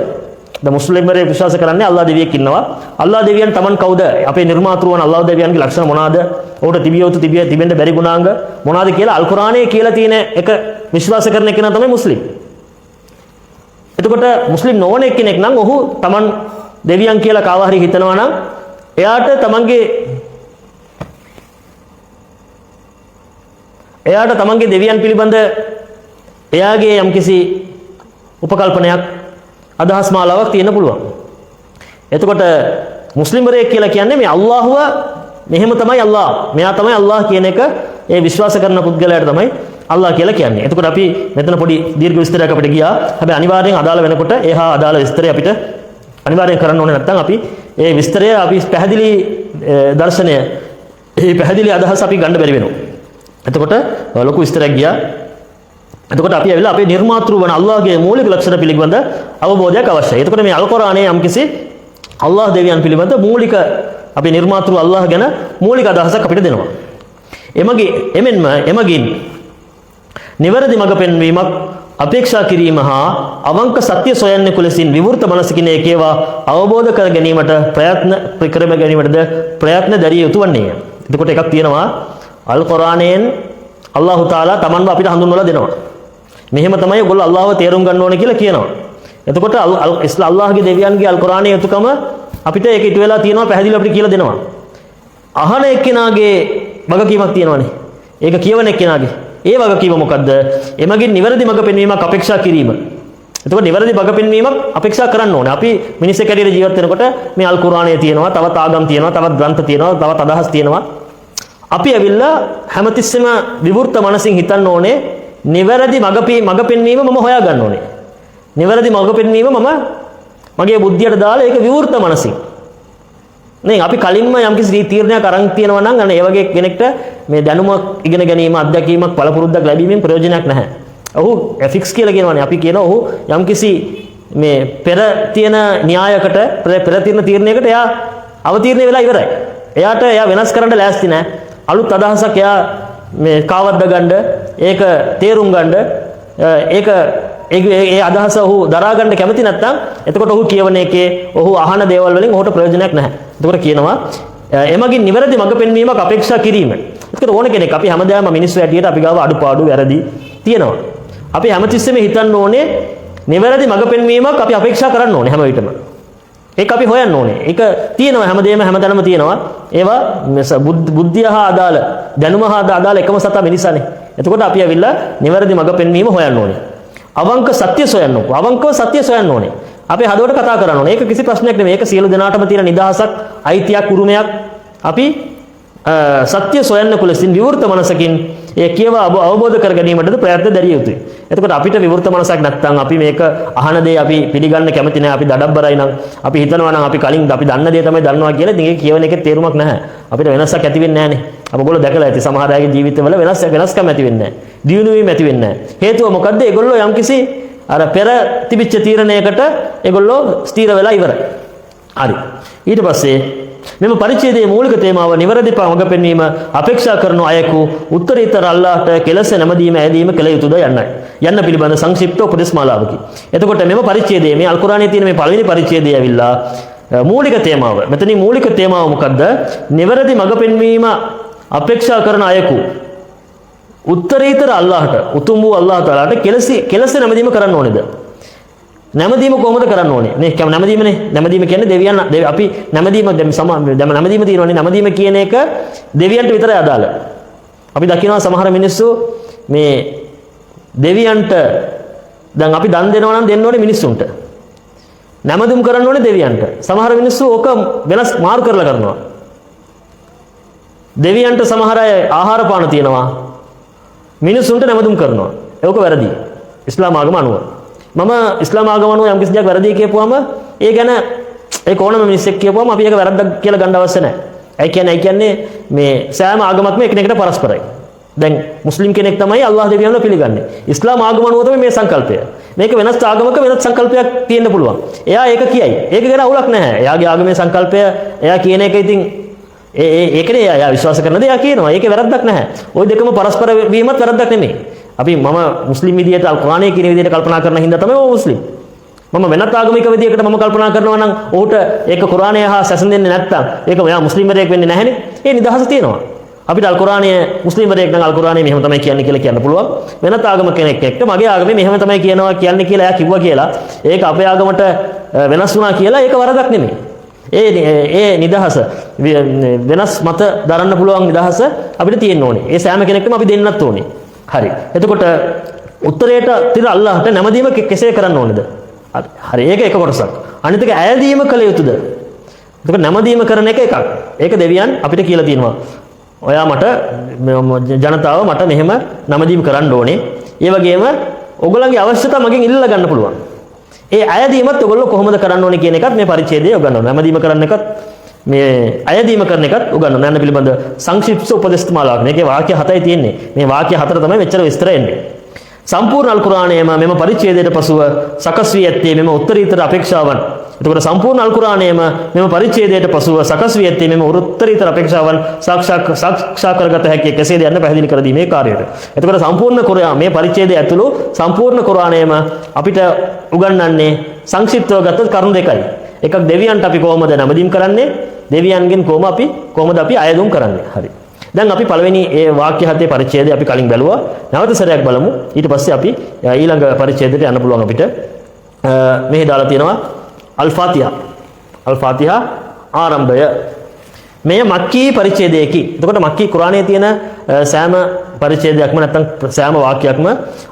ද මුස්ලිම්වරයෙක් විශ්වාස කරන්නේ අල්ලාහ් දෙවියෙක් ඉන්නවා. අල්ලාහ් දෙවියන් Taman කවුද? අපේ නිර්මාතෘ වන අල්ලාහ් දෙවියන්ගේ ලක්ෂණ මොනවාද? ඔහුට තිබිය යුතු තිබෙන්න බැරි ගුණාංග මොනවාද කියලා අල් කුර්ආනයේ කියලා තියෙන එක විශ්වාස කරන කෙනා තමයි මුස්ලිම්. එතකොට මුස්ලිම් නොවන කෙනෙක් නම් ඔහු Taman දෙවියන් කියලා කාව හරි හිතනවා නම් එයාට තමන්ගේ දෙවියන් පිළිබඳ එයාගේ යම්කිසි උපකල්පනයක් අදහස් මාලාවක් තියෙන්න පුළුවන්. එතකොට මුස්ලිම්වරයෙක් කියලා කියන්නේ මේ අල්ලාහ්ව මෙහෙම තමයි අල්ලාහ්. මෙයා තමයි අල්ලාහ් කියන එක ඒ විශ්වාස කරන පුද්ගලයාට තමයි අල්ලාහ් කියලා කියන්නේ. එතකොට අපි මෙතන පොඩි දීර්ඝ විස්තරයක් අපිට ගියා. හැබැයි අනිවාර්යෙන් අදාළ වෙනකොට එහා අදාළ විස්තරය අපිට අනිවාර්යෙන් කරන්න ඕනේ නැත්නම් අපි ඒ විස්තරය අපි පැහැදිලි දර්ශනය ඒ පැහැදිලි අදහස අපි ගන්න බැරි වෙනවා. එතකොට ලොකු විස්තරයක් ගියා. එතකොට අපි ඇවිල්ලා අපේ නිර්මාතෘ වන අල්ලාහ්ගේ මූලික ලක්ෂණ පිළිබඳ අවබෝධයක් අවශ්‍යයි. එතකොට මේ අල් කුර්ආනයේ යම්කිසි අල්ලාහ් දෙවියන් පිළිබඳ මූලික අපේ නිර්මාතෘ අල්ලාහ් ගැන මූලික අදහසක් අපිට දෙනවා. එමගින් නිවැරදි මඟ පෙන්වීමක් අපේක්ෂා කිරීම හා අවංක සත්‍ය සොයන්නෙකු ලෙසින් විවෘත මනසකින් ඒකේවා අවබෝධ කර ගැනීමට ප්‍රයත්න දැරිය යුතු වන්නේය. එතකොට එකක් තියෙනවා අල් කුර්ආනයෙන් අල්ලාහ් තාලා තමන්ව අපිට හඳුන්වලා දෙනවා. මෙහෙම තමයි ඔයගොල්ලෝ අල්ලාහ්ව තේරුම් ගන්න ඕනේ කියලා කියනවා. එතකොට අල්ලාහ්ගේ දෙවියන්ගේ අල් කුර්ආනයේ යුතුයකම අපිට ඒක ඉටු වෙලා තියෙනවා පැහැදිලිව අපිට කියලා දෙනවා. අහන එක්කෙනාගේ වගකීමක් තියෙනවානේ. ඒක කියවන එක්කෙනාගේ. ඒ වගකීම මොකද්ද? එමගින් නිවැරදි මඟ පෙන්වීමක් අපේක්ෂා කිරීම. එතකොට නිවැරදි මඟ පෙන්වීමක් අපේක්ෂා කරන්න ඕනේ. අපි මිනිස්සෙක් හැටියට ජීවත් වෙනකොට මේ අල් කුර්ආනයේ තියෙනවා, තවත් ආගම් තියෙනවා, තවත් ග්‍රන්ථ තියෙනවා, තවත් අදහස් තියෙනවා. අපි ඇවිල්ලා හැමතිස්සෙම විවෘත මනසින් හිතන්න ඕනේ නිවැරදි මඟ පෙන්වීම මම හොයා ගන්න ඕනේ. නිවැරදි මඟ පෙන්වීම මම මගේ බුද්ධියට දාලා ඒක විවෘත මනසින්. නේ අපි කලින්ම යම්කිසි තීරණයක් අරන් තියෙනවා නම් අන්න ඒ වගේ කෙනෙක්ට මේ දැනුමක් ඉගෙන ගැනීම අත්දැකීමක් පළපුරුද්දක් ලැබීමෙන් ප්‍රයෝජනයක් නැහැ. ඔහු ෆික්ස් කියලා කියනවානේ. අපි කියනවා ඔහු යම්කිසි මේ පෙර තියෙන න්‍යායකට පෙර තියෙන තීරණයකට එයා අවතීර්ණ වෙලා ඉවරයි. එයා වෙනස් කරන්න ලෑස්ති නැහැ. අලුත් අදහසක් එයා මේ කාවද්ද ගන්න ඒක තේරුම් ගන්න ඒ අදහස ඔහු දරා ගන්න කැමති නැත්නම් එතකොට ඔහු කියවන එකේ ඔහු අහන දේවල් වලින් ඔහුට ප්‍රයෝජනයක් නැහැ. එතකොට කියනවා එමගින් නිවැරදි මඟ පෙන්වීමක් අපේක්ෂා කිරීම. එතකොට ඕන කෙනෙක් අපි හැමදාම මිනිස්සු ඇටියට අපි ගාව අඩුපාඩු වැරදි තියෙනවා. අපි හැමතිස්සෙම හිතන්න ඕනේ නිවැරදි මඟ පෙන්වීමක් අපි අපේක්ෂා කරන්න ඕනේ හැම විටම. ඒක අපි හොයන්න ඕනේ. ඒක තියෙනවා හැමතැනම තියෙනවා. ඒවා බුද්ධිය හා අදාළ දැනුම හා අදාළ එකම සතා මිනිසානේ. එතකොට අපි ඇවිල්ලා නිවැරදි මඟ පෙන්වීම හොයන්න ඕනේ. අවංක සත්‍ය සොයන්න ඕනේ. අවංකව සත්‍ය සොයන්න ඕනේ. අපි හදවට කතා කරන්න ඕනේ. ඒක කිසි ප්‍රශ්නයක් නෙමෙයි. ඒක සියලු දෙනාටම තියෙන නිදහසක්, අයිතියක්, උරුමයක්. අපි සත්‍ය සොයන්න කුලසින් විවෘත මනසකින් ඒ කියවා අවබෝධ කර ගැනීමටද ප්‍රයත්න දැරිය යුතුයි. එතකොට අපිට විවෘත මනසක් නැත්නම් අපි මේක අහන දේ අපි පිළිගන්න කැමති නැහැ. අපි දඩබ්බරයි නම් අපි හිතනවා නම් අපි කලින් අපි දන්න දේ තමයි දන්නවා කියලා. ඉතින් ඒක කියවන එකේ තේරුමක් නැහැ. අපිට වෙනසක් ඇති වෙන්නේ නැහනේ. අපගොල්ලෝ දැකලා ඇති සමහර අයගේ ජීවිතවල වෙනස්කම් ඇති වෙන්නේ නැහැ. දියුණු වීම ඇති වෙන්නේ නැහැ. හේතුව මොකද්ද? ඒගොල්ලෝ යම්කිසි අර පෙර තිබිච්ච තීරණයකට ඒගොල්ලෝ ස්ථිර වෙලා ඉවරයි. හරි. ඊට පස්සේ මෙම පරිච්ඡේදයේ මූලික තේමාව නිවැරදි මඟ පෙන්වීම අපේක්ෂා කරන අයකු උත්තරීතර අල්ලාහට කෙලෙස නැමදීම ඇදීම කළ යුතුද යන්න පිළිබඳ සංක්ෂිප්ත උපදේශ මාලාවකි. එතකොට මෙම පරිච්ඡේදයේ මේ අල් කුර්ආනයේ තියෙන මේ පළවෙනි පරිච්ඡේදය ඇවිල්ලා මූලික තේමාව. මෙතනින් මූලික තේමාව මොකද්ද? නිවැරදි මඟ පෙන්වීම අපේක්ෂා කරන අයකු උත්තරීතර අල්ලාහට උතුම් වූ අල්ලාහ් තාලාට කෙලෙස නැමදීම කරන්න ඕනේද? නැමදීම කොහොමද කරන්න ඕනේ? නේ නැමදීමනේ. නැමදීම කියන්නේ දෙවියන් අපි නැමදීම නැමදීම තියෙනවානේ. නැමදීම කියන එක දෙවියන්ට විතරයි අදාළ. අපි දකිනවා සමහර මිනිස්සු මේ දෙවියන්ට දැන් අපි දන් දෙනවා නම් දෙන්න ඕනේ මිනිස්සුන්ට. නැමදුම් කරන්න ඕනේ දෙවියන්ට. සමහර මිනිස්සු ඕක වෙනස් මාරු කරලා කරනවා. දෙවියන්ට සමහර අය ආහාර පාන තියනවා. මිනිස්සුන්ට නැමදුම් කරනවා. ඒක වැරදි. ඉස්ලාම ආගම අනුව. මම ඉස්ලාම ආගම අනුව යම් කිසි දෙයක් වැරදි කියපුවම ඒ ගැන ඒක ඕනම මිනිස්සෙක් කියපුවම අපි ඒක වැරද්දක් කියලා ගන්න අවශ්‍ය නැහැ. ඒ කියන්නේ මේ සෑම ආගමක්ම එකිනෙකට පරස්පරයි. දැන් මුස්ලිම් කෙනෙක් තමයි අල්ලාහ් දෙවියන්ව පිළිගන්නේ. ඉස්ලාම ආගම අනුව තමයි මේ සංකල්පය. මේක වෙනස් ආගමක වෙනස් සංකල්පයක් තියෙන්න පුළුවන්. එයා ඒක කියයි. ඒක ගැන අවුලක් නැහැ. එයාගේ ආගමේ සංකල්පය එයා කියන එක ඉතින් ඒකනේ එයා විශ්වාස කරන දේ එයා කියනවා. ඒකේ වැරද්දක් නැහැ. ওই දෙකම පරස්පර වීමත් වැරද්දක් නෙමෙයි. අපි මම මුස්ලිම් විදියට අල් කුර්ආනයේ කියන විදියට කල්පනා කරන හින්දා තමයි ඔය මුස්ලිම්. මම වෙනත් ආගමික විදියකට මම කල්පනා කරනවා නම් ඔහුට ඒක කුර්ආනය හා සැසඳෙන්නේ නැත්තම් ඒක මෙයා මුස්ලිම්වරයෙක් වෙන්නේ නැහැනේ. ඒ නිදහස තියෙනවා. අපිට අල් කුර්ආනයේ මුස්ලිම්වරයෙක් නම් අල් කුර්ආනයේ මෙහෙම තමයි කියන්නේ කියලා කියන්න පුළුවන්. වෙනත් ආගමක කෙනෙක් එක්ක මගේ ආගමේ මෙහෙම තමයි කියන්නේ කියලා එයා කිව්වා කියලා ඒක අපේ ආගමට වෙනස් වුණා කියලා ඒක වරදක් නෙමෙයි. ඒ නිදහස වෙනස් මත දරන්න පුළුවන් නිදහස අපිට තියෙන්න ඕනේ. ඒ සෑම කෙනෙක්ටම අපි දෙන්නත් ඕනේ. හරි. එතකොට උත්තරයට තිර අල්ලාහට නැමදීම කෙසේ කරන්න ඕනේද? හරි. ඒක එක කොටසක්. අනිත් එක ඈදීම කළ යුතුද? එතකොට නැමදීම කරන එක එකක්. ඒක දෙවියන් අපිට කියලා තියෙනවා. ඔයා මට ජනතාව මට මෙහෙම නැමදීම කරන්න ඕනේ. ඒ වගේම ඔයගොල්ලන්ගේ අවශ්‍යතා මගෙන් ඉල්ලලා ගන්න පුළුවන්. ඒ අයදීමත් ඔයගොල්ලෝ කොහොමද කරන්න ඕනේ කියන එකත් මේ පරිච්ඡේදයේ උගන්වනවා. නැමදීම කරන එකත් මේ අයදීම කරන එකත් උගන්වනවා. යන්න පිළිබඳ සංක්ෂිප්ත උපදේශ මාලාවක්. මේකේ වාක්‍ය 7යි තියෙන්නේ. මේ වාක්‍ය 4 තමයි මෙච්චර විස්තර එන්නේ. සම්පූර්ණ අල් කුර්ආනයේම මෙම පරිච්ඡේදයට පසුව සකස් වී ඇත්තේ මෙම උත්තරීතර අපේක්ෂාවන්. එතකොට සම්පූර්ණ අල් කුර්ආනයේම මෙම පරිච්ඡේදයට පසුව සකස් වී ඇත්තේ මෙම උත්තරීතර අපේක්ෂාවන් සාක්ෂාත් කරගත හැකි කෙසේද යන්න පැහැදිලි කර දීමේ කාර්යයට. එතකොට සම්පූර්ණ කුර්ආන මේ පරිච්ඡේදය ඇතුළු සම්පූර්ණ කුර්ආනයේම අපිට උගන්වන්නේ සංක්ෂිප්තව ගත කරුණු දෙකයි. එකක් දෙවියන්ට අපි කොහොමද නැමදීම් කරන්නේ? දෙවියන්ගෙන් කොහොමද අපි අයදුම් කරන්නේ? හරි. දැන් අපි පළවෙනි ඒ වාක්‍ය හතේ පරිච්ඡේදය අපි කලින් බැලුවා. නැවත සැරයක් බලමු. ඊට පස්සේ අපි ඊළඟ පරිච්ඡේදයට යන්න පුළුවන් අපිට. මෙහි දාලා තියෙනවා අල් ෆාතිහා. අල් ෆාතිහා ආරම්භය. මේ මක්කී පරිච්ඡේදයකි. එතකොට මක්කී කුර්ආනයේ තියෙන සෑම පරිච්ඡේදයක්ම නැත්නම් සෑම වාක්‍යයක්ම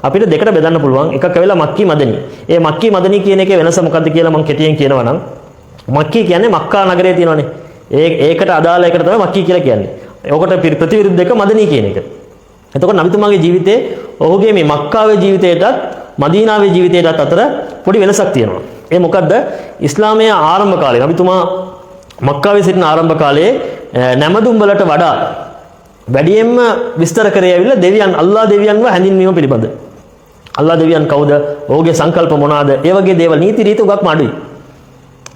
අපිට දෙකට බෙදන්න පුළුවන්. එකක් ඇවිල්ලා මක්කී මදනි. ඒ මක්කී මදනි කියන එකේ වෙනස මොකක්ද කියලා මම කෙටියෙන් කියනවා නම් මක්කී කියන්නේ මක්කා නගරයේ තියෙනවනේ. ඒකට අදාළ එකට තමයි මක්කී කියලා කියන්නේ. ඔකට ප්‍රතිවිරුද්ධ එක මදනී කියන එක. එතකොට නබිතුමාගේ ජීවිතේ ඔහුගේ මේ මක්කාවේ ජීවිතයටත් මදීනාවේ ජීවිතයටත් අතර පොඩි වෙනසක් තියෙනවා. ඒ මොකද්ද? ඉස්ලාමයේ ආරම්භ කාලේ නබිතුමා මක්කාවේ සිටින ආරම්භ කාලයේ නැමදුම් වලට වඩා වැඩියෙන්ම විස්තර කරේ ඇවිල්ලා දෙවියන් අල්ලාහ් දෙවියන්ව හැඳින්වීම පිළිබඳ. අල්ලාහ් දෙවියන් කවුද? ඔහුගේ සංකල්ප මොනවාද? ඒ වගේ දේවල් නීති රීති උගක්ම අඩුයි.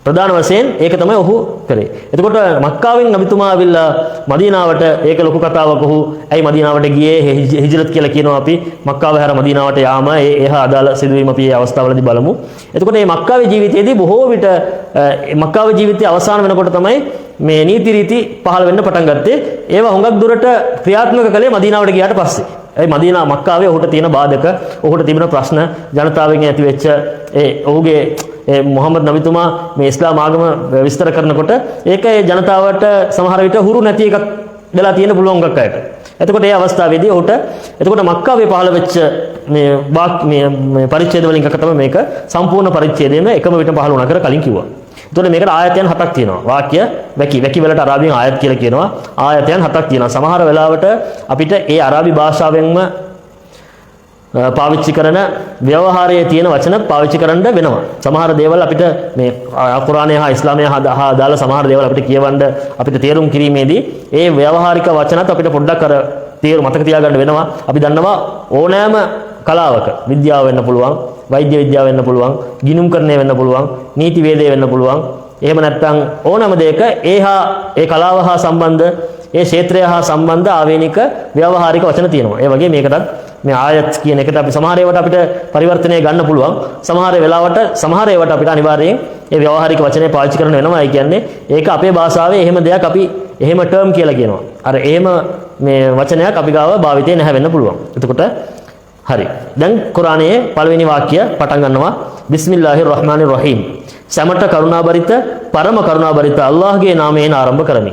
ප්‍රධාන වශයෙන් ඒක තමයි ඔහු කරේ. එතකොට මක්කාවෙන් නබිතුමා ආවිල්ලා මදීනාවට ඒක ලොකු කතාවක්. ඔහු ඇයි මදීනාවට ගියේ? හිජ්රත් කියලා කියනවා අපි. මක්කාව හැර මදීනාවට යාම ඒහා අදාළ සිදුවීම අපි මේ අවස්ථාවලදී බලමු. එතකොට මේ මක්කාවේ ජීවිතයේදී බොහෝ විට මක්කාවේ ජීවිතයේ අවසාන වෙනකොට තමයි මේ නීති රීති පහළ වෙන්න පටන් ගත්තේ. ඒවා හුඟක් දුරට ක්‍රියාත්මක කළේ මදීනාවට ගියාට පස්සේ. ඒ මදීනා මක්කාවේ ඔහුට තියෙන බාධක, ඔහුට තිබෙන ප්‍රශ්න, ජනතාවෙන් ඇති වෙච්ච ඔහුගේ මොහම්මද් නබිතුමා මේ ඉස්ලාම් ආගම විස්තර කරනකොට ඒක ජනතාවට සමහර විට හුරු නැති එකක් වෙලා තියෙන පුළුවන් ගක් අයට. එතකොට ඒ අවස්ථාවේදී ඔහුට එතකොට මක්කාවේ පහළ වෙච්ච මේ පරිච්ඡේද වලින් එකක් තමයි මේක. සම්පූර්ණ පරිච්ඡේදයේම එකම විට පහළ වුණා කියලා කලින් කිව්වා. එතකොට මේකට ආයතයන් 7ක් තියෙනවා. වාක්‍ය වැකි වලට අරාබියෙන් ආයත් කියලා කියනවා. ආයතයන් 7ක් තියෙනවා. සමහර වෙලාවට අපිට ඒ අරාබි භාෂාවෙන්ම පාවිච්චි කරන ව්‍යවහාරයේ තියෙන වචන පාවිච්චි කරන්න වෙනවා. සමහර දේවල් අපිට මේ කුර්ආනය හා ඉස්ලාමය හා දාලා සමහර දේවල් අපිට කියවන්න අපිට තේරුම් කිරීමේදී ඒ ව්‍යවහාරික වචනත් අපිට පොඩ්ඩක් අර මතක තියාගන්න වෙනවා. අපි දන්නවා ඕනෑම කලාවක විද්‍යාව වෙන්න පුළුවන්, වෛද්‍ය විද්‍යාව වෙන්න පුළුවන්, ගිණුම් කරණය වෙන්න පුළුවන්, නීති වේදය වෙන්න පුළුවන්. එහෙම නැත්නම් ඕනෑම දෙයක ඒ කලාව හා සම්බන්ධ, ඒ ක්ෂේත්‍රය හා සම්බන්ධ ආවේනික ව්‍යවහාරික වචන තියෙනවා. ඒ වගේ මේකටත් මේ ආයත් කියන එකට අපි සමහර ඒවාට අපිට පරිවර්තනය ගන්න පුළුවන්. සමහර ඒවාට අපිට අනිවාර්යයෙන් ඒ ව්‍යවහාරික වචනේ පාවිච්චි කරන්න වෙනවා. ඒ කියන්නේ ඒක අපේ භාෂාවේ එහෙම දෙයක් අපි එහෙම ටර්ම් කියලා කියනවා. අර එහෙම මේ වචනයක් අපි ගාව භාවිතේ නැහැ වෙන්න පුළුවන්. එතකොට හරි. දැන් කුර්ආනයේ පළවෙනි වාක්‍ය පටන් ගන්නවා බිස්මිල්ලාහිර් රහ්මානිර් රහීම්. සමට කරුණාබරිත, පරම කරුණාබරිත අල්ලාහ්ගේ නාමයෙන් ආරම්භ කරමි.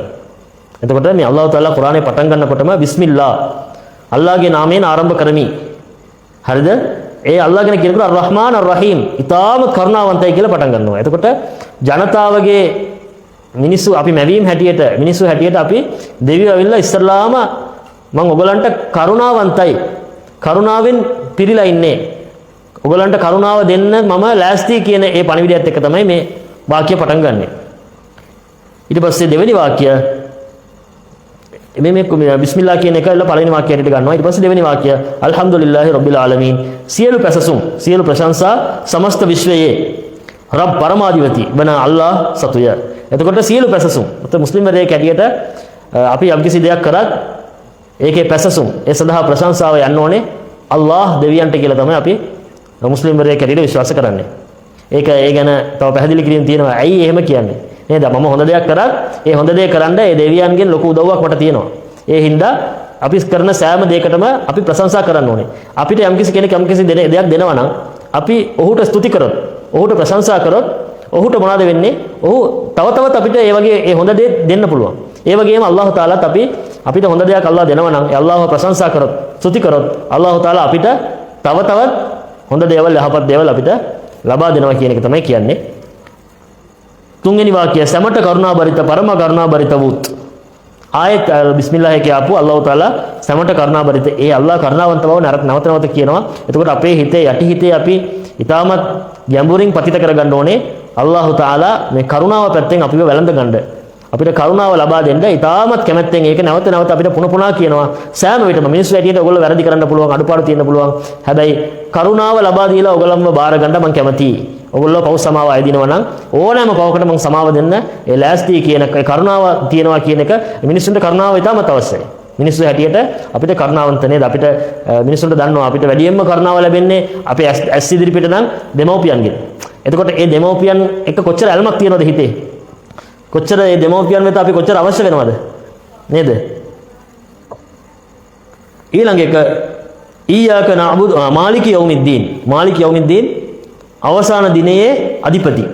එතකොට මේ අල්ලාහ් තාලා කුර්ආනයේ පටන් ගන්නකොටම බිස්මිල්ලා අල්ලාහ්ගේ නාමයෙන් ආරම්භ කරමි. හරිද? ඒ අල්ලාහ් ගැන කියනකොට අර්-රහ්මාන් අර්-රහීම් ඊටාම කරුණාවන්තයි කියලා පටන් ගන්නවා. එතකොට ජනතාවගේ මිනිස්සු අපි මැවීම් හැටියට මිනිස්සු හැටියට අපි දෙවියෝ ඇවිල්ලා ඉස්සරලාම මම ඔයගලන්ට කරුණාවන්තයි, කරුණාවෙන් පිරීලා ඉන්නේ, ඔයගලන්ට කරුණාව දෙන්න මම ලෑස්ති කියන ඒ පණිවිඩයත් එක්ක තමයි මේ වාක්‍ය පටන් ගන්නෙ. ඊට පස්සේ දෙවෙනි වාක්‍ය මේ බිස්මිල්ලා කියන එක පළවෙනි වාක්‍යයට ගන්නවා. ඊට පස්සේ දෙවෙනි වාක්‍ය අල්හම්දුලිල්ලාහි රබ්බිල් ආලමීන්. සියලු පැසසුම්, සියලු ප්‍රශංසා සමස්ත විශ්වයේ රබ් පරමාධිපති වන අල්ලාහ් සතුය. එතකොට සියලු පැසසුම් මුස්ලිම් වරයෙක් ඇටියට අපි යම්කිසි දෙයක් කරත් ඒකේ පැසසුම් ඒ සඳහා ප්‍රශංසාව යන්න ඕනේ අල්ලාහ් දෙවියන්ට කියලා තමයි අපි මුස්ලිම් වරයෙක් හැටියට විශ්වාස කරන්නේ. ඒක ඒ ගැන තව පැහැදිලි කිරීම තියෙනවා. ඇයි එහෙම කියන්නේ? නේද? මම හොඳ දෙයක් කරත් ඒ හොඳ දේ කරන්න ඒ දෙවියන්ගෙන් ලොකු උදව්වක් මට තියෙනවා. ඒ හින්දා අපි කරන සෑම දෙයකටම අපි ප්‍රශංසා කරන්න ඕනේ. අපිට යම්කිසි කෙනෙක් යම්කිසි දෙයක් දෙනවා නම් අපි ඔහුට ස්තුති කරොත්, ඔහුට ප්‍රශංසා කරොත්, ඔහුට මොනවද වෙන්නේ? ඔහු තව තවත් අපිට ඒ වගේ ඒ හොඳ දේ දෙන්න පුළුවන්. ඒ වගේම අල්ලාහ් තාලාත් අපිට හොඳ දෙයක් අල්ලාහ් දෙනවා නම් ඒ අල්ලාහ්ව ප්‍රශංසා කරොත්, ස්තුති කරොත් අල්ලාහ් තාලා අපිට තව තවත් හොඳ දේවල් යහපත් දේවල් අපිට ලබා දෙනවා කියන එක තමයි කියන්නේ. තුන්වෙනි වාක්‍යය සමට කරුණාබරිත පරම කරුණාබරිත වූත්. ආයත් බිස්මිල්ලාහ් කියපු අල්ලාහ් තාලා සමට කරුණාබරිත ඒ අල්ලාහ් කරුණාවන්ත බව නැවත නැවත කියනවා. එතකොට අපේ හිතේ යටි හිතේ අපි ඊටමත් ගැඹුරින් පතිත කරගන්න ඕනේ අල්ලාහ් තාලා මේ කරුණාව පැත්තෙන් අපිව වැළඳ ගන්න. අපිට කරුණාව ලබා දෙන්න ඊටමත් කැමැත්තෙන් ඒක නැවත නැවත අපිට පුන පුනා කියනවා. සෑම විටම මිනිස්සු හැටියට ඔයගොල්ලෝ වැරදි කරන්න පුළුවන්, අඩුපාඩු තියෙන්න පුළුවන්. හැබැයි කරුණාව ලබා දීලා ඔයගොල්ලන්ව බාර ගන්න මම කැමතියි. ඔයගොල්ලෝ පව් සමාව අයදිනවා නම් ඕනෑම පවකට මම සමාව දෙන්න ඒ ලෑස්ති කියන කරුණාව තියනවා කියන එක මිනිස්සුන්ට කරුණාව ඊටමත් අවශ්‍යයි. මිනිස්සු හැටියට අපිට කරුණාවන්ත නේද? අපිට මිනිස්සුන්ට දන්නවා අපිට වැඩියෙන්ම කරුණාව ලැබෙන්නේ අපේ ඇස් ඉදිරිපිට නම් දෙමව්පියන්ගෙන්. එතකොට ඒ දෙමව්පියන් එක කොච්චර ඇල්මක් තියනවද හිතේ? කොච්චර මේ දෙමව්පියන් වෙත අපි කොච්චර අවශ්‍ය වෙනවද? නේද? ඊළඟ එක ඊයාක නඅබුදු මාලිකි යෞමිද්දීන්. මාලිකි යෞමිද්දීන් අවසාන දිනයේ අධිපති.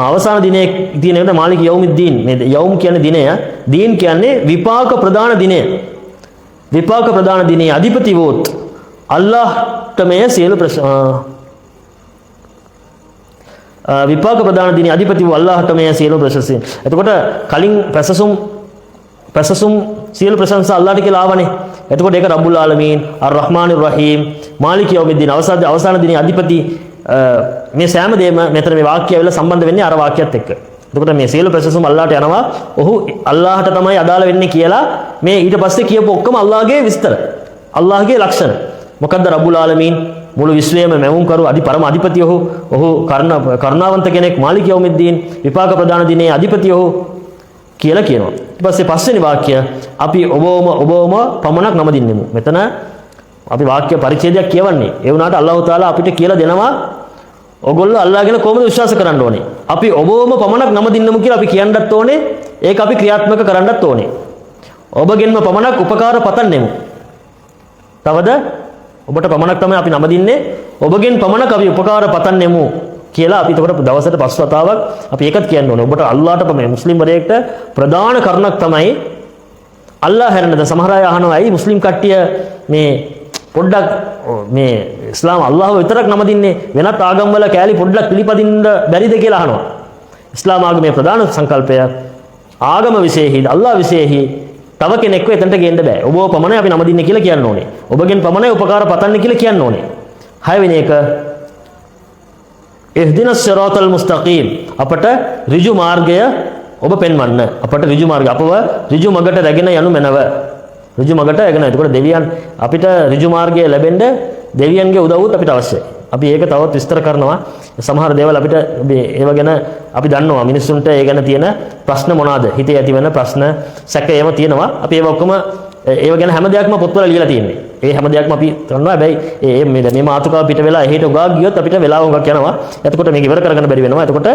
අවසාන දිනයේ තියෙන එකට මාලිකි යෞමිද්දීන් නේද? යෞම් කියන්නේ දිනය, දීන් කියන්නේ විපාක ප්‍රදාන දිනය. විපාක ප්‍රදාන දිනයේ අධිපති වූත් අල්ලාහ්ට මේ සියලු විපාක ප්‍රදාන දිනයේ අධිපති වූ අල්ලාහ්ට මේ සියලු ප්‍රශංසාවෙන්. එතකොට කලින් ප්‍රශංසුම් සියලු ප්‍රශංසා අල්ලාහට කියලා ආවනේ. එතකොට ඒක රබ්බුල් ආලමීන්, අර්-රහ්මානිර් රහීම්, මාලිකි යෞමිද්දීන් අවසාන දිනයේ අධිපති මේ සෑම දෙයක්ම මෙතන මේ වාක්‍යය වල සම්බන්ධ වෙන්නේ අර වාක්‍යයත් එක්ක. එතකොට මේ සියලු ප්‍රශංසුම් අල්ලාහට යනවා. ඔහු අල්ලාහට තමයි අදාළ වෙන්නේ කියලා මේ ඊට පස්සේ කියපු ඔක්කොම අල්ලාහගේ විස්තර. අල්ලාහගේ ලක්ෂණ. මොකද්ද රබ්බුල් ආලමීන්? මුළු විශ්වයේම මැවුම් කරු පරම අධිපති ඔහු කරුණාවන්ත කෙනෙක්, මාලික යෞමිද්දීන්, විපාක ප්‍රදාන දිනේ අධිපති ඔහු කියලා කියනවා. ඊට පස්සේ පස්වෙනි වාක්‍යය අපි ඔබවම පමණක් නමදින්නෙමු. මෙතන අපි වාක්‍ය පරිච්ඡේදයක් කියවන්නේ. ඒ වුණාට අල්ලාහ් තාලා අපිට කියලා දෙනවා ඔයගොල්ලෝ අල්ලාහ් ගැන කොහොමද විශ්වාස කරන්න ඕනේ? අපි ඔබවම පමණක් නමදින්නෙමු කියලා අපි කියන්නත් ඕනේ. ඒක අපි ක්‍රියාත්මක කරන්නත් ඕනේ. ඔබගෙන්ම පමණක් උපකාර පතන්නෙමු. තවද ඔබට පමණක් තමයි අපි නමදින්නේ. ඔබගෙන් පමණක් අපි උපකාර පතන්නෙමු කියලා අපි එතකොට දවසට 5 වතාවක් අපි ඒකත් කියන්න ඕනේ. ඔබට අල්ලාහට මේ මුස්ලිම් වරයෙක්ට ප්‍රධාන කරුණක් තමයි අල්ලාහ් හැරෙන්නද. සමහර අය අහනවා ඇයි මුස්ලිම් කට්ටිය මේ පොඩ්ඩක් මේ ඉස්ලාම අල්ලාහ්ව විතරක් නමදින්නේ, වෙනත් ආගම් වල කෑලි පොඩ්ඩක් පිළිපදින්න බැරිද කියලා අහනවා. ඉස්ලාම ආගමේ ප්‍රධාන සංකල්පය ආගම විශේෂයි, අල්ලාහ් විශේෂයි. තව කෙනෙක්ව එතනට ගේන්න බෑ. ඔබව පමණයි අපි නමදින්නේ කියලා කියන්න ඕනේ. ඔබගෙන් පමණයි උපකාර පතන්නේ කියලා කියන්න ඕනේ. 6 වෙනි එක ඉහ්දිනස් සිරාතල් මුස්තකීම්. අපට ඍජු මාර්ගය ඔබ පෙන්වන්න. අපට ඍජු මාර්ගය අපව ඍජු මගට රැගෙන යනු මැනව. ඍජු මගට රැගෙන. එතකොට දෙවියන් අපිට ඍජු මාර්ගය ලැබෙන්න දෙවියන්ගේ උදව්වත් අපිට අවශ්‍යයි. අපි ඒක තවත් විස්තර කරනවා. සමහර දේවල් අපිට ඒව ගැන අපි දන්නවා. මිනිස්සුන්ට ඒ ගැන තියෙන ප්‍රශ්න මොනවාද? හිතේ ඇතිවෙන ප්‍රශ්න සැක ඒව තියෙනවා. අපි ඒව ඔක්කොම ඒව ගැන හැම දෙයක්ම පොත්වල ලියලා තියෙන්නේ. ඒ හැම දෙයක්ම අපි කරනවා. හැබැයි මේ මාතෘකාව පිට වෙලා එහෙට උගා ගියොත් අපිට වෙලාව උගක් යනවා. එතකොට මේක ඉවර කරගන්න බැරි වෙනවා. එතකොට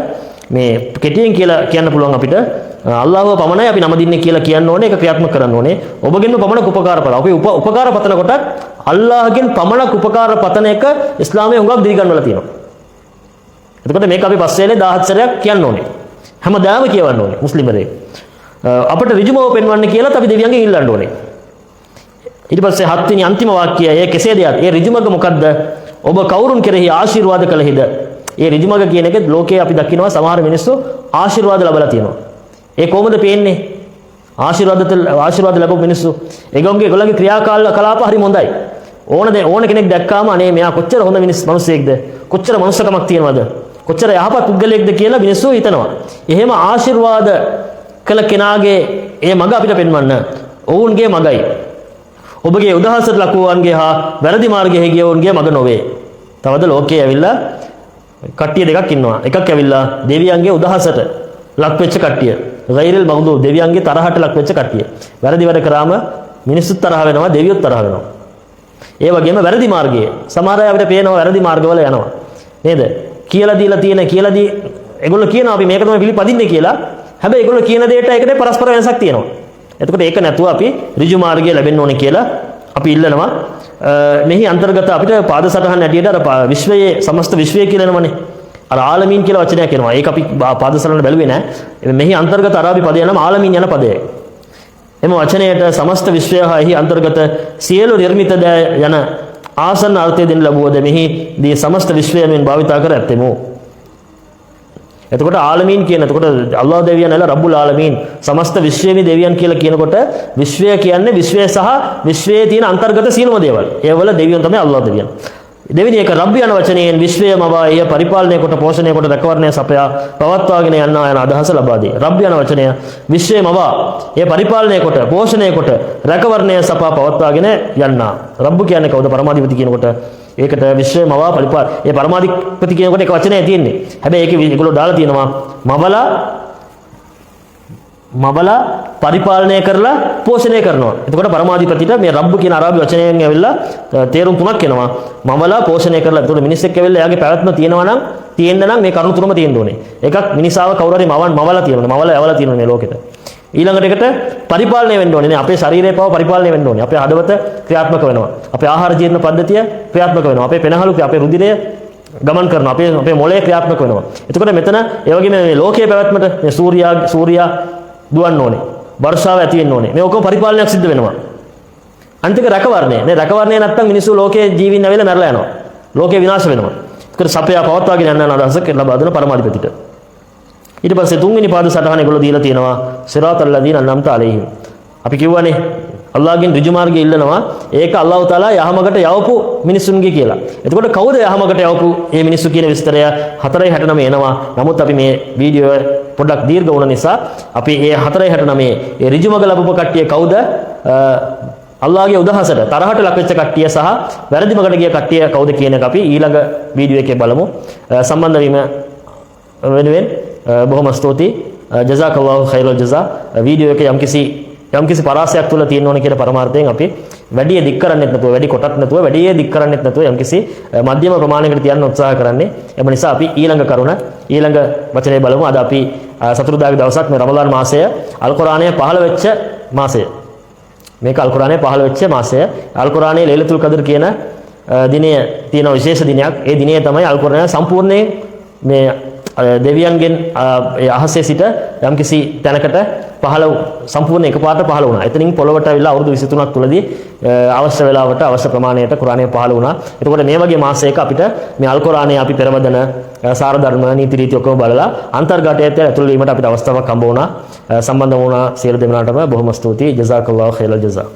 මේ කෙටියෙන් කියලා කියන්න පුළුවන් අපිට අල්ලාහ්ව පමණයි අපි නමදින්නේ කියලා කියන්න ඕනේ. ඒක ක්‍රියාත්මක කරන්න ඕනේ. ඔබගෙන්ම පමණක් උපකාර කරලා. අපි උපකාර පතන කොටත් අල්ලාහ්ගෙන් පමණක් උපකාර පතන එක ඉස්ලාමයේ උගක් දිරිගන්වලා තියෙනවා. එතකොට මේක අපි පස්සේ 17 සැරයක් කියන්න ඕනේ. හැමදාම කියවන්න ඕනේ මුස්ලිමරේ. අපිට ඍජුමව පෙන්වන්න කියලාත් අපි දෙවියන්ගෙන් ඉල්ලන්න ඕනේ. ඊට පස්සේ 7 වෙනි අන්තිම වාක්‍යය ඒ කෙසේද? ඒ ඍජුමග මොකද්ද? ඔබ කවුරුන් කෙරෙහි ආශිර්වාද කළෙහිද? ඒ ඍජුමග කියන එක ලෝකයේ අපි දකිනවා සමහර මිනිස්සු ආශිර්වාද ලැබලා තියෙනවා. ඒ කොහොමද පේන්නේ? ආශිර්වාද ලැබපු මිනිස්සු ඒගොල්ලන්ගේ ක්‍රියාකලාප හරි හොඳයි. ඕන කෙනෙක් දැක්කාම අනේ මෙයා කොච්චර හොඳ මිනිස්සෙක්ද? කොච්චර මනුස්සකමක් තියෙනවද? කොච්චර යහපත් පුද්ගලයෙක්ද කියලා මිනිස්සු හිතනවා. එහෙම ආශිර්වාද කළ කෙනාගේ ඒ මඟ අපිට පෙන්වන්න. ඔවුන්ගේ මඟයි. ඔබගේ උදහසට ලකුවන්ගේ හා වැරදි මාර්ගයේ ගියවුන්ගේ මඟ නොවේ. තවද ලෝකයේ ඇවිල්ලා කට්ටිය දෙකක් ඉන්නවා. එකක් ඇවිල්ලා දෙවියන්ගේ උදහසට ලක් වෙච්ච කට්ටිය. ගෛරල් මග්දූබ් දෙවියන්ගේ තරහට ලක් වෙච්ච කට්ටිය. වැරදි වැඩ කරාම මිනිස්සුත් තරහ වෙනවා, දෙවියොත් තරහ වෙනවා. ඒ වගේම වැරදි මාර්ගයේ සමහර අය අපිට පේනවා වැරදි මාර්ගවල යනවා. නේද? කියලා දීලා තියෙන ඒගොල්ලෝ කියනවා අපි මේක තමයි පිළිපදින්නේ කියලා. හැබැයි ඒගොල්ලෝ කියන දෙයට ඒකට පරස්පර වෙනසක් තියෙනවා. එතකොට ඒක නැතුව අපි ඍජු මාර්ගය ලැබෙන්න ඕනේ කියලා අපි ඉල්ලනවා. මෙහි අන්තර්ගත අපිට පාද සටහන් ඇටියට අර විශ්වයේ සමස්ත විශ්වය කියලා එනවනේ. අර ආලමීන් කියලා වචනයක් එනවා. ඒක අපි පාද සටහන බැලුවේ නෑ. මෙහි අන්තර්ගත අරාබි පදය නම් ආලමීන් යන පදයයි. එම වචනයට සමස්ත විශ්වය හා එහි අන්තර්ගත සියලු නිර්මිත දෑ යන ආසන්න අර්ථය දෙන්න ලැබුවද මෙහි දී සමස්ත විශ්වයෙන් භාවිතා කර ඇත්තෙමු. එතකොට ආලමීන් කියන එතකොට අල්ලාහ් දෙවියන් අල්ලා රබ්බුල් ආලමීන් සමස්ත විශ්වයේ දෙවියන් කියලා කියනකොට විශ්වය කියන්නේ විශ්වය සහ විශ්වයේ තියෙන අන්තර්ගත සියලුම දේවල්. ඒවල දෙවියන් තමයි අල්ලාහ් දෙවියන්. දෙවෙනි එක රබ් යන වචනයෙන් විශ්වයම වාය පරිපාලනය කොට පෝෂණය කොට රැකවරණය සපයා පවත්වාගෙන යනවා යන අදහස ලබා දී. රබ් යන වචනය විශ්වයම වා ඒ පරිපාලනය කොට පෝෂණය කොට රැකවරණය සපා පවත්වාගෙන යන්නා. රබ් කියන්නේ කවුද? පරමාධිපති කියනකොට ඒකට විශ්වයම වා ඒ පරමාධිපති කියනකොට එක වචනයක් තියෙන්නේ. හැබැයි ඒකේ ඒගොල්ලෝ දාලා තියෙනවා මවලා පරිපාලනය කරලා පෝෂණය කරනවා. එතකොට පරමාධිපතිට මේ රබ්බ් කියන අරාබි වචනයෙන් ඇවිල්ලා තේරුම් තුනක් එනවා. මවලා පෝෂණය කරලා. එතකොට මිනිස්සෙක් ඇවිල්ලා එයාගේ පැවැත්ම තියෙනවා නම් තියෙන්න නම් මේ කරුණු තුනම තියෙන්න ඕනේ. එකක් මිනිසාව කවුරු හරි මවලා තියෙනවා. මවලා යවලා තියෙනවා මේ ලෝකෙට. ඊළඟට එකට පරිපාලනය වෙන්න ඕනේ නේ. අපේ ශරීරය පව පරිපාලනය වෙන්න ඕනේ. අපේ හදවත ක්‍රියාත්මක වෙනවා. අපේ ආහාර ජීර්ණ පද්ධතිය ක්‍රියාත්මක වෙනවා. අපේ පෙනහළු අපේ රුධිරය ගමන් කරනවා. අපේ මොළය ක්‍රියාත්මක වෙනවා. එතකොට මෙතන ඒ වගේම මේ ලෝකයේ පැවැත්මට මේ සූර්යා දුවන්න ඕනේ. වර්ෂාව ඇති වෙන්න ඕනේ. මේ ඔක්කොම පරිපාලනයක් සිද්ධ වෙනවා. අන්තික රැකවරණය. නේ රැකවරණය නැත්තම් මිනිස්සු ලෝකයේ ජීවින් නැවෙලා මැරලා යනවා. ලෝකේ විනාශ වෙනවා. ඒකට සපයා පවත්වාගෙන යන්න අදහසක් ලබා දෙන පරමාධිපතිට. ඊට පස්සේ තුන්වෙනි පාද සටහන ඒගොල්ලෝ දීලා තියෙනවා සිරාතල් ලදීන අන්අම්ත අලයිහිම්. අපි කියවනේ අල්ලාහ්ගෙන් ඍජු මාර්ගය ඉල්ලනවා. ඒක අල්ලාහ් තාලා යහමකට යවපු මිනිසුන්ගේ කියලා. එතකොට කවුද යහමකට යවපු මේ මිනිස්සු කියන විස්තරය 4:69 එනවා. නමුත් අපි මේ වීඩියෝ පොඩ්ඩක් දීර්ඝ වුණ නිසා අපි මේ 4:69 මේ ඍජු මඟ ලැබපු කට්ටිය කවුද? අල්ලාහ්ගේ උදහසට තරහට ලක් වෙච්ච කට්ටිය සහ වැරදි මඟට ගිය කට්ටිය කවුද කියන එක අපි ඊළඟ වීඩියෝ එකේ බලමු. සම්බන්ධ වීම වෙනුවෙන් බොහොම ස්තුතියි. ජසාකල්ලාහු ඛෛරල් ජසා. වීඩියෝ එකේ යම්කිසි පරාසයක් තුල තියෙන්න ඕන කියන පරමාර්ථයෙන් අපි වැඩි දික් කරන්නෙත් නැතුව වැඩි කොටත් නැතුව වැඩි දික් කරන්නෙත් නැතුව යම්කිසි මධ්‍යම ප්‍රමාණයකට තියන්න උත්සාහ කරන්නේ. එම නිසා අපි ඊළඟ වචනේ බලමු. අද අපි සතුරුදාගේ දවසක් මේ රමදාන් මාසය අල් කුර්ආනයේ පහළ වෙච්ච මාසය. මේක අල් කුර්ආනයේ පහළ වෙච්ච මාසය. අල් කුර්ආනයේ ලෛලතුල් කදර් කියන දිනය තියෙන විශේෂ දිනයක්. ඒ දිනය තමයි අල් කුර්ආනය සම්පූර්ණයෙන් මේ දෙවියන්ගෙන් අහසේ සිට යම්කිසි තැනකට සම්පූර්ණ එකපාරට පහළ වුණා. එතනින් පොළොවට ඇවිල්ලා අවුරුදු 23ක් තුලදී අවශ්‍ය වෙලාවට අවශ්‍ය ප්‍රමාණයට කුර්ආනය පහළ වුණා. එතකොට මේ වගේ මාසයක අපිට මේ අල් කුර්ආනයේ අපි පෙරවදන සාර ධර්ම නීති රීති ඔක්කොම බලලා අන්තර්ගතයට ඇතුළු වීමට අපිට අවස්ථාවක් හම්බ වුණා. සම්බන්ධ වුණා සියලු දෙනාටම බොහොම ස්තුතියි. ජසාකල්ලාහු ඛෛරල් ජසා.